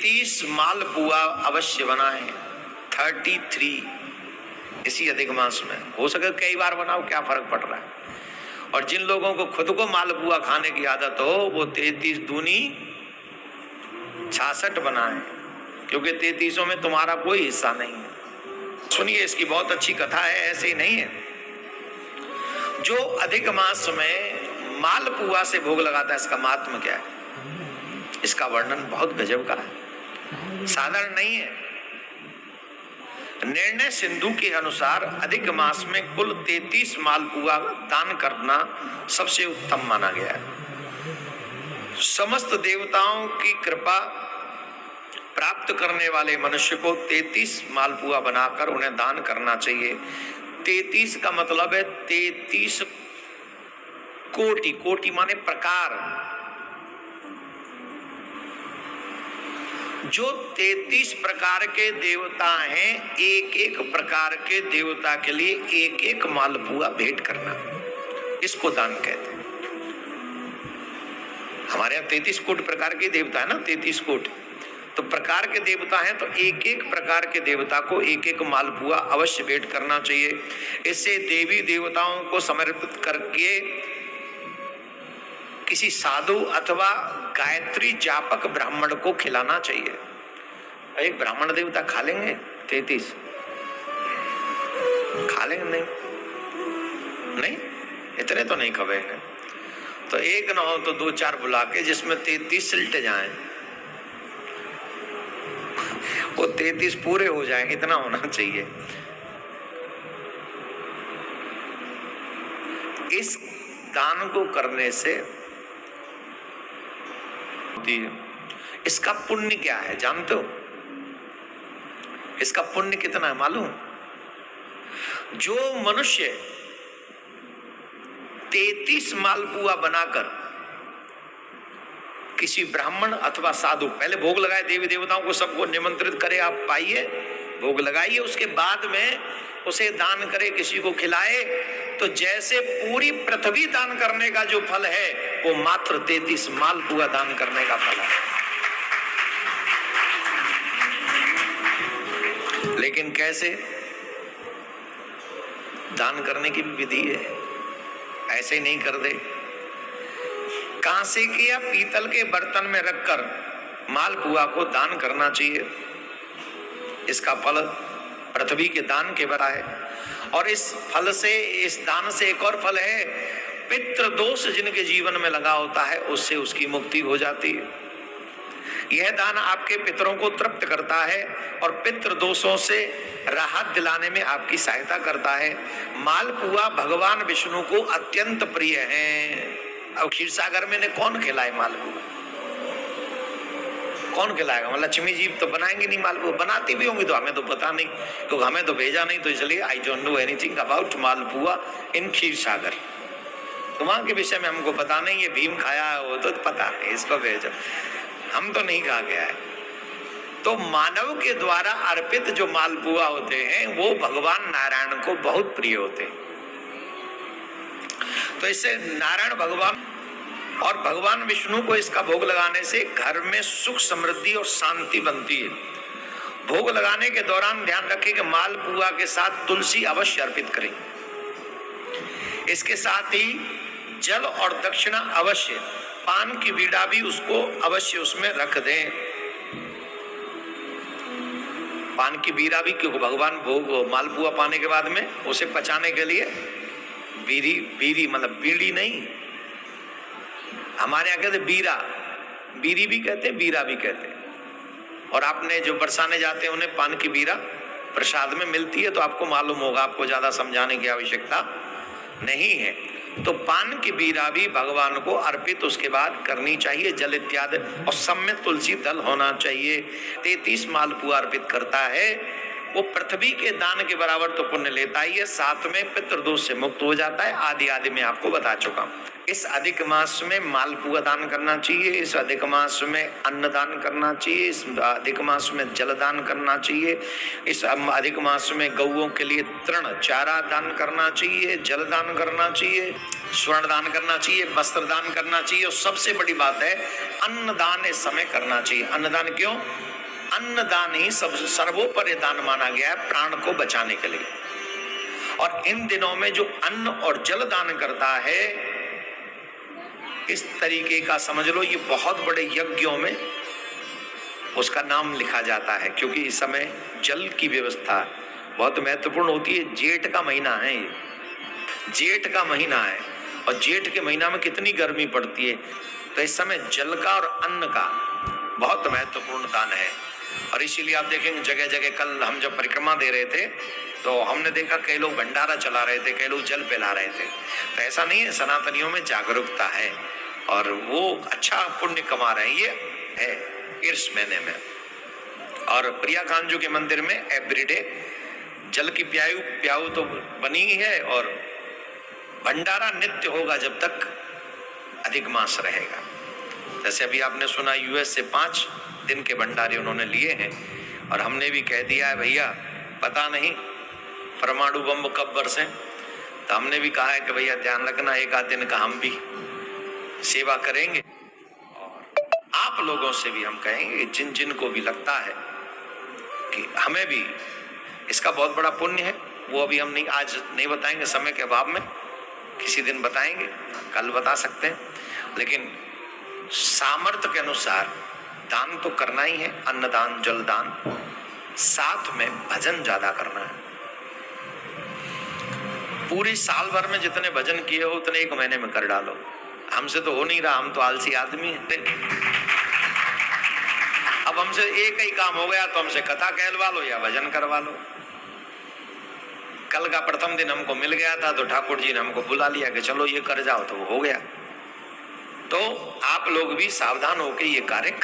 33 मालपुआ अवश्य बनाएं। 33 इसी अधिक मास में, हो सके कई बार बनाओ, क्या फर्क पड़ रहा है। और जिन लोगों को खुद को मालपुआ खाने की आदत हो वो 33 दूनी 66 बनाएं, क्योंकि 33 में तुम्हारा कोई हिस्सा नहीं है। सुनिए, इसकी बहुत अच्छी कथा है, ऐसे ही नहीं है। जो अधिक मास में मालपुआ से भोग लगाता है, इसका महात्म्य क्या है, इसका वर्णन बहुत गजब का है, साधारण नहीं है। निर्णय सिंधु के अनुसार अधिक मास में कुल 33 मालपुआ दान करना सबसे उत्तम माना गया है। समस्त देवताओं की कृपा प्राप्त करने वाले मनुष्य को 33 मालपुआ बनाकर उन्हें दान करना चाहिए। 33 का मतलब है 33 कोटि, कोटि माने प्रकार। जो 33 प्रकार के देवता हैं, एक एक प्रकार के देवता के लिए एक एक मालपुआ भेंट करना, इसको दान कहते हैं। हमारे यहाँ 33 कोटि प्रकार के देवता है ना, 33 कोटि तो प्रकार के देवता हैं, तो एक एक प्रकार के देवता को एक एक मालपुआ अवश्य भेंट करना चाहिए। इससे देवी देवताओं को समर्पित करके किसी साधु अथवा गायत्री जापक ब्राह्मण को खिलाना चाहिए। एक ब्राह्मण देवता खा लेंगे 33? खा लेंगे? नहीं, इतने तो नहीं खबेंगे। तो एक ना हो तो 2-4 बुला के जिसमें 33 सिलटे जाएं, वो 33 पूरे हो जाएंगे, इतना होना चाहिए। इस दान को करने से इसका पुण्य क्या है जानते हो? इसका पुण्य कितना है मालूम? जो मनुष्य 33 मालपुआ बनाकर किसी ब्राह्मण अथवा साधु, पहले भोग लगाए, देवी देवताओं को सबको निमंत्रित करे, आप पाइए, भोग लगाइए, उसके बाद में उसे दान करे, किसी को खिलाए, तो जैसे पूरी पृथ्वी दान करने का जो फल है वो मात्र 33 मालपुआ दान करने का फल है। लेकिन कैसे? दान करने की भी विधि है, ऐसे ही नहीं कर दे। कांसे के या पीतल के बर्तन में रखकर मालपुआ को दान करना चाहिए। इसका फल पृथ्वी के दान के बराबर है। और इस फल से, इस दान से एक और फल है, पितृ दोष जिनके जीवन में लगा होता है उससे उसकी मुक्ति हो जाती है। यह दान आपके पितरों को तृप्त करता है और पितृ दोषों से राहत दिलाने में आपकी सहायता करता है। मालपुआ भगवान विष्णु को अत्यंत प्रिय है। अब क्षीर सागर में ने कौन खिलाए मालपुआ? कौन खिलाएगा? लक्ष्मी जी तो बनाएंगे नहीं मालपुआ, बनाती भी होंगी तो हमें तो पता नहीं, क्योंकि हमें तो भेजा नहीं, तो इसलिए I don't know anything about malpua in Kshir Sagar. तो वहां के विषय में हमको पता नहीं, ये भीम खाया हो तो पता नहीं, इसको भेजो, हम तो नहीं खा गया है। तो मानव के द्वारा अर्पित जो मालपुआ होते हैं वो भगवान नारायण को बहुत प्रिय होते हैं। तो इससे नारायण भगवान और भगवान विष्णु को इसका भोग लगाने से घर में सुख समृद्धि और शांति बनती है। भोग लगाने के दौरान ध्यान रखें कि मालपुआ के साथ तुलसी अवश्य अर्पित करें। इसके साथ ही जल और दक्षिणा अवश्य, पान की बीड़ा भी उसको अवश्य उसमें रख दें। पान की बीड़ा भी, क्योंकि भगवान भोग मालपुआ पाने के बाद में उसे पचाने के लिए बीरी, बीरी मतलब बीड़ी नहीं, हमारे यहाँ कहते बीरा, बीरी भी कहते हैं, बीरा भी कहते हैं। और आपने जो बरसाने जाते हैं उन्हें पान की बीरा प्रसाद में मिलती है, तो आपको मालूम होगा, आपको ज्यादा समझाने की आवश्यकता नहीं है। तो पान की बीरा भी भगवान को अर्पित उसके बाद करनी चाहिए, जल इत्यादि, और सब में तुलसी दल होना चाहिए। 33 मालपुआ अर्पित करता है वो पृथ्वी के दान के बराबर तो पुण्य लेता ही है, साथ में पितृदोष से मुक्त हो जाता है। आदि आदि में आपको बता चुका हूं। इस अधिक मास में मालपुआ दान करना चाहिए, इस अधिक मास में अन्न दान करना चाहिए, इस अधिक मास में जल दान करना चाहिए, इस अधिक मास में गौओं के लिए तृण चारा दान करना चाहिए, जल दान करना चाहिए, स्वर्ण दान करना चाहिए, वस्त्र दान करना चाहिए, और सबसे बड़ी बात है अन्नदान इस समय करना चाहिए। अन्नदान क्यों? अन्नदान ही सब सर्वोपरि दान माना गया है प्राण को बचाने के लिए। और इन दिनों में जो अन्न और जल दान करता है, इस तरीके का समझ लो, ये बहुत बड़े यज्ञों में उसका नाम लिखा जाता है, क्योंकि इस समय जल की व्यवस्था बहुत महत्वपूर्ण होती है। जेठ का महीना है, ये जेठ का महीना है, और जेठ के महीना में कितनी गर्मी पड़ती है, तो इस समय जल का और अन्न का बहुत महत्वपूर्ण दान है। और इसीलिए आप देखेंगे जगह जगह, कल हम जब परिक्रमा दे रहे थे तो हमने देखा कई लोग भंडारा चला रहे थे, कई लोग जल पिला रहे थे। तो ऐसा नहीं है, सनातनियों में जागरूकता है और वो अच्छा पुण्य कमा रहे हैं, ये है इस महीने में। और प्रिया कांजू के मंदिर में एवरीडे जल की प्याऊ तो बनी ही है, और भंडारा नित्य होगा जब तक अधिक मास रहेगा। जैसे अभी आपने सुना यूएस से 5 दिन के भंडारे उन्होंने लिए हैं, और हमने भी कह दिया है भैया पता नहीं परमाणु बम कब बरसे, तो हमने भी कहा है कि भैया ध्यान रखना, एक आध दिन का हम भी सेवा करेंगे। और आप लोगों से भी हम कहेंगे, जिन जिन को भी लगता है कि हमें भी इसका बहुत बड़ा पुण्य है, वो अभी हम नहीं, आज नहीं बताएंगे, समय के अभाव में किसी दिन बताएंगे, कल बता सकते हैं, लेकिन सामर्थ्य के अनुसार दान तो करना ही है, अन्नदान जलदान, साथ में भजन ज्यादा करना है। पूरी साल भर में जितने भजन किए हो उतने एक महीने में कर डालो। हमसे तो हो नहीं रहा, हम तो आलसी आदमी हैं। अब हमसे एक ही काम हो गया, तो हमसे कथा कहलवा लो या भजन करवा लो। कल का प्रथम दिन हमको मिल गया था, तो ठाकुर जी ने हमको बुला लिया कि चलो ये कर जाओ, तो वो हो गया। तो आप लोग भी सावधान होकर ये कार्य करें।